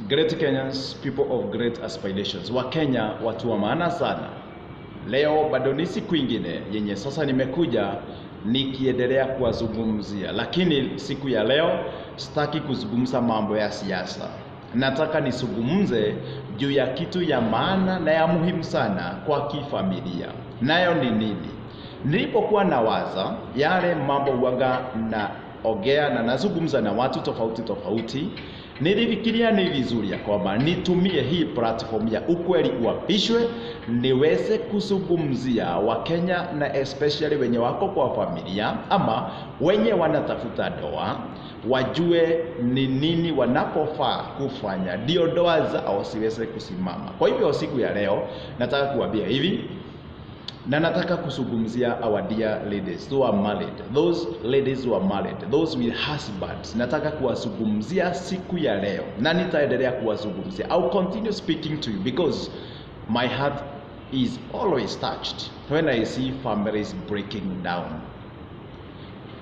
Great Kenyans, people of great aspirations. Wa Kenya watu wa maana sana. Leo bado ni siku ingine yenye sasa nimekuja nikiendelea kuwazungumzia, lakini siku ya leo sitaki kuzungumza mambo ya siasa. Nataka nisungumze juu ya kitu ya maana na ya muhimu sana kwa kifamilia. Nayo ni nini? Nilipokuwa nawaza yale mambo huwaga naongea na nazungumza na watu tofauti, nilifikiria ni vizuri ya kwamba nitumie hii platform ya Ukweli Uapishwe niweze kuzungumzia Wakenya na especially wenye wako kwa familia ama wenye wanatafuta ndoa, wajue ni nini wanapofaa kufanya ndio ndoa zao siweze kusimama. Kwa hivyo siku ya leo nataka kuambia hivi, na nataka kuzungumzia our dear ladies who are married, those ladies who are married, those with husbands. Nataka kuwazungumzia siku ya leo na nitaendelea kuwazungumzia. I'll continue speaking to you because my heart is always touched when I see families breaking down.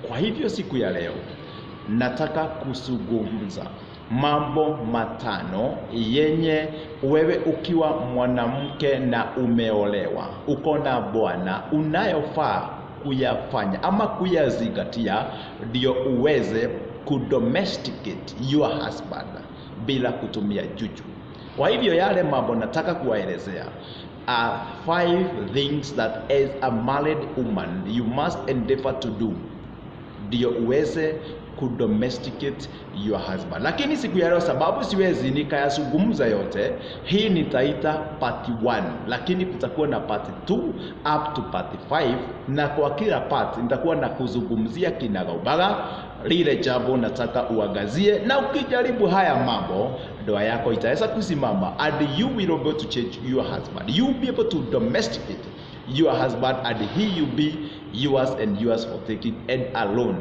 Kwa hivyo siku ya leo nataka kuzungumza mambo matano yenye wewe ukiwa mwanamke na umeolewa, uko na bwana, unayofaa kuyafanya ama kuyazingatia ndio uweze kudomesticate your husband bila kutumia juju. Kwa hivyo yale mambo nataka kuwaelezea are 5 things that as a married woman you must endeavor to do ndio uweze kudomesticate your husband. Lakini siku ya leo sababu siwezi nikayazungumza yote, hii nitaita part 1, lakini kutakuwa na part 2 up to part 5, na kwa kila part nitakuwa na kuzungumzia kinagaubaga lile jambo nataka uangazie, na ukijaribu haya mambo ndoa yako itaweza kusimama and you will be able to change your husband. You will be able to domesticate your husband and he will be yours and yours for taking and alone.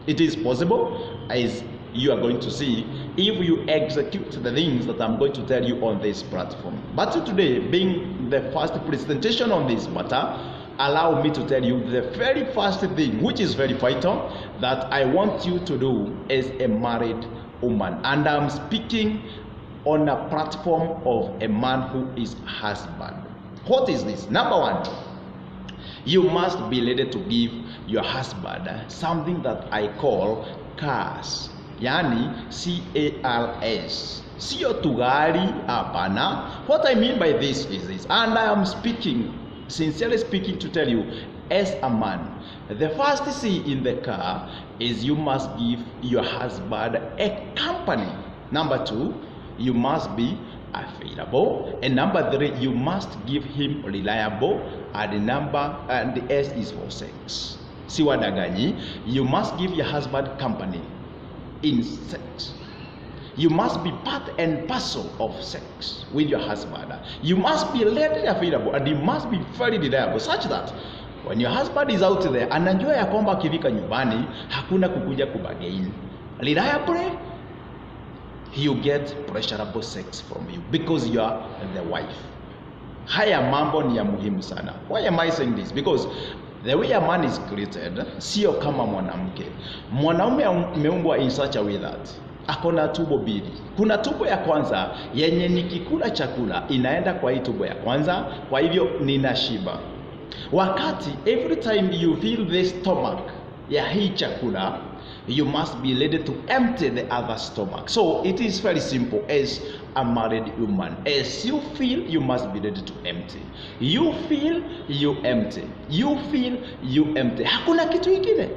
It is possible, as you are going to see, if you execute the things that I'm going to tell you on this platform. But today, being the first presentation on this matter, allow me to tell you the very first thing, which is very vital, that I want you to do as a married woman. And I'm speaking on a platform of a man who is husband. What is this? Number 1, you must be ready to give your husband something that I call cars, yani CARS. Sio tugari, hapana. What I mean by this is this, and I am speaking, sincerely speaking, to tell you as a man, the first C in the car is you must give your husband a company. Number 2, you must be available, and number 3, you must give him reliable, and the S is for sex. Si wadaganyi, you must give your husband company in sex. You must be part and parcel of sex with your husband. You must be readily available and you must be very reliable, such that when your husband is out there anajua ya kwamba akifika nyumbani hakuna kukuja kubagain. Reliably, he'll get pleasurable sex from you because you are the wife. Haya mambo ni ya muhimu sana. Why am I saying this? Because the way a man is created, sio kama mwanamke. Mwanaume ameumbwa in such a way that akona tubo mbili. Kuna tubo ya kwanza yenye nikikula chakula inaenda kwa hii tubo ya kwanza, kwa hivyo ninashiba. Wakati every time you feel the stomach ya hii chakula, you must be ready to empty the other stomach. So it is very simple as a married woman. As you feel, you must be ready to empty. You feel, you empty. You feel, you empty. Hakuna kitu ingine.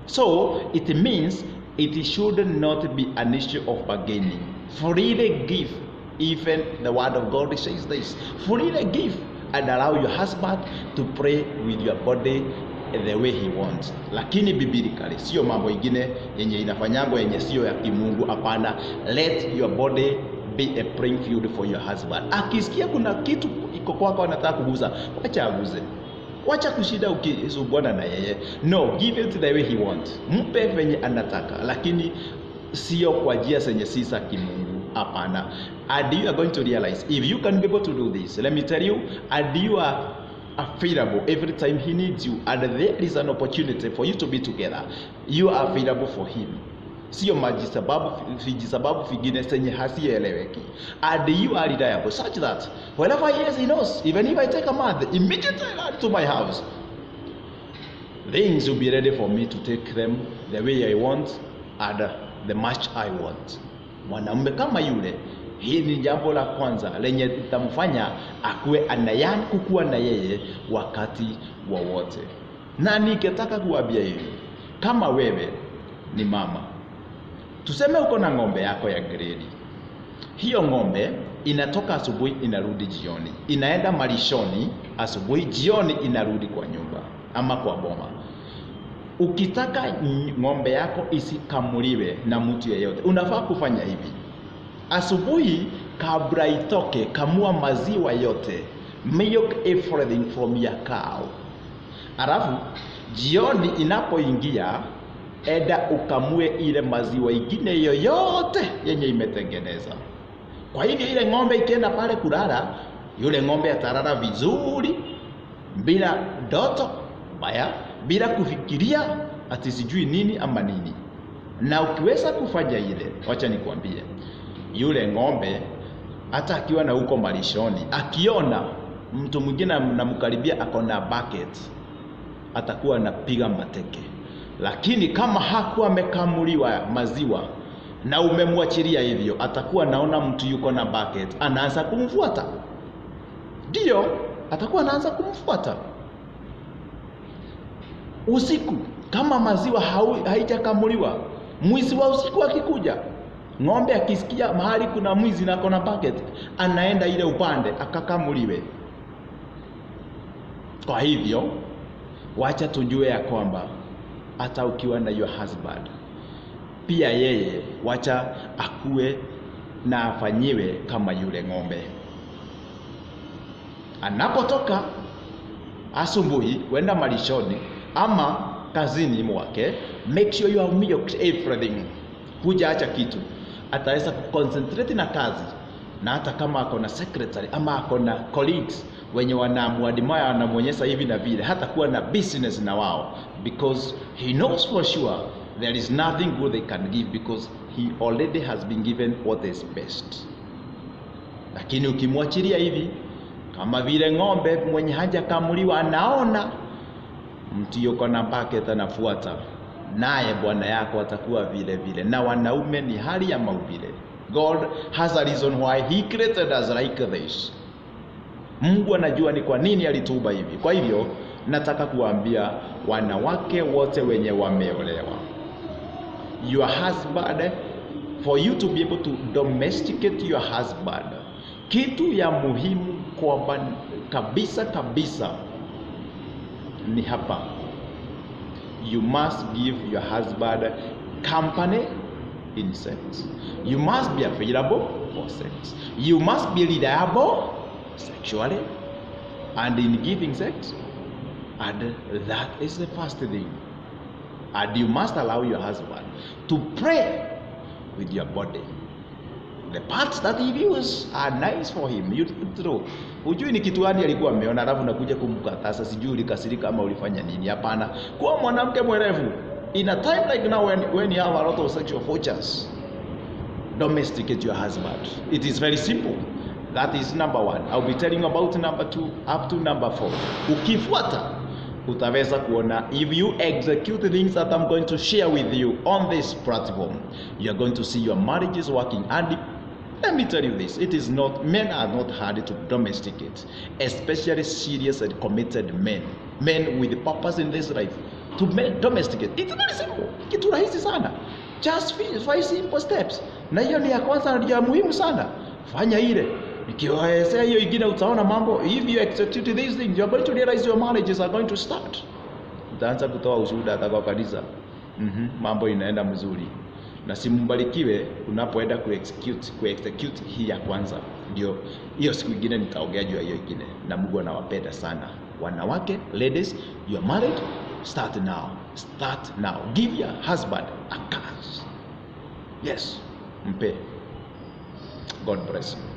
So it means it should not be an issue of bargaining. Freely give. Even the word of God says this. Freely give and allow your husband to pray with your body the way he wants. Lakini biblically sio mambo ingine yenye inafanyangwa yenye sio ya kimungu, hapana. Let your body be a praying field for your husband. Akisikia kuna kitu iko kwako anataka kuguza, wacha aguze. Wacha kushida ukisubwana na yeye. No, give it the way he wants. Mpe venye anataka, lakini sio kwa njia zenye si za kimungu, hapana. And you are going to realize if you can be able to do this, let me tell you, and you are available every time he needs you, and there is an opportunity for you to be together, you are available for him. sio vijisababu vingine zenye hasieleweki. And you are reliable such that wherever he is, he knows. Even if I take a month, immediately I run to my house. Things will be ready for me to take them the way I want and the much I want. Mwanamume kama yule, hii ni jambo la kwanza lenye litamfanya akuwe anayani kukua na yeye wakati wowote. Na nikitaka kuambia hivi, kama wewe ni mama, tuseme uko na ng'ombe yako ya gredi. Hiyo ng'ombe inatoka asubuhi inarudi jioni, inaenda malishoni asubuhi, jioni inarudi kwa nyumba ama kwa boma. Ukitaka ng'ombe yako isikamuliwe na mtu yeyote, unafaa kufanya hivi: asubuhi kabla itoke, kamua maziwa yote, milk everything from your cow. Alafu jioni inapoingia, enda ukamue ile maziwa ingine yoyote yenye imetengeneza. Kwa hivyo ile ng'ombe ikienda pale kulala, yule ng'ombe atalala vizuri bila ndoto baya, bila kufikiria ati sijui nini ama nini. Na ukiweza kufanya ile, wacha nikwambie, yule ng'ombe hata akiwa na huko malishoni, akiona mtu mwingine anamkaribia ako na bucket, atakuwa anapiga mateke. Lakini kama hakuwa amekamuliwa maziwa na umemwachilia hivyo, atakuwa naona mtu yuko na bucket, anaanza kumfuata. Ndio, atakuwa anaanza kumfuata. Usiku kama maziwa haijakamuliwa, mwizi wa usiku akikuja, ng'ombe akisikia mahali kuna mwizi na kona bucket, anaenda ile upande akakamuliwe. Kwa hivyo wacha tujue ya kwamba hata ukiwa na your husband, pia yeye wacha akue na afanyiwe kama yule ng'ombe. Anapotoka asubuhi kwenda malishoni ama kazini mwake, make sure you have milked everything. Kuja acha kitu, ataweza kuconcentrate na kazi. Na hata kama ako na secretary ama ako na colleagues wenye wanamwadimaya, wanamwonyesha hivi na vile, hata kuwa na business na wao, because he knows for sure there is nothing good they can give, because he already has been given what is best. Lakini ukimwachilia hivi kama vile ng'ombe mwenye hajakamuliwa, anaona mtu yuko na bucket anafuata, naye bwana yako atakuwa vile vile. Na wanaume ni hali ya maumbile. God has a reason why he created us like this. Mungu anajua ni kwa nini alituumba hivi. Kwa hivyo nataka kuambia wanawake wote wenye wameolewa, your husband, for you to be able to domesticate your husband, kitu ya muhimu kwa kabisa ni hapa: you must give your husband company in sex. You must be available for sex. You must be reliable sexually and in giving sex, and that is the first thing. And you must allow your husband to pray with your body. The parts that he views are nice for him. You throw. Hujui ni kitu gani alikuwa ameona, alafu nakuja kumkataza, sijui ulikasirika ama ulifanya nini. Hapana. Kuwa mwanamke mwerevu. In a time like now when you have a lot of sexual fortunes, domesticate your husband. It is very simple. That is number 1. I'll be telling you about number 2 up to number 4. Ukifuata utaweza kuona, if you execute the things that I'm going to share with you on this platform, you're going to see your marriage is working. And let me tell you this, men are not hard to domesticate, especially serious and committed men with purpose in this life. To domesticate, it's very simple. Kitu rahisi sana. Just 5 simple steps. Na hiyo ni ya kwanza, ndio muhimu sana. Fanya ile. Ikiwaelezea hiyo ingine utaona mambo. If you execute these things, you are going to realize your marriages are going to start. Utaanza kutoa ushuhuda hata kwa kanisa. Mambo inaenda mzuri. Na simbarikiwe unapoenda kuexecute hii ya kwanza. Ndio hiyo siku nyingine nitaongea juu ya hiyo ingine. Na Mungu anawapenda sana. Wanawake, ladies, you are married, start now. Start now. Give your husband a chance. Yes. Mpe. God bless you.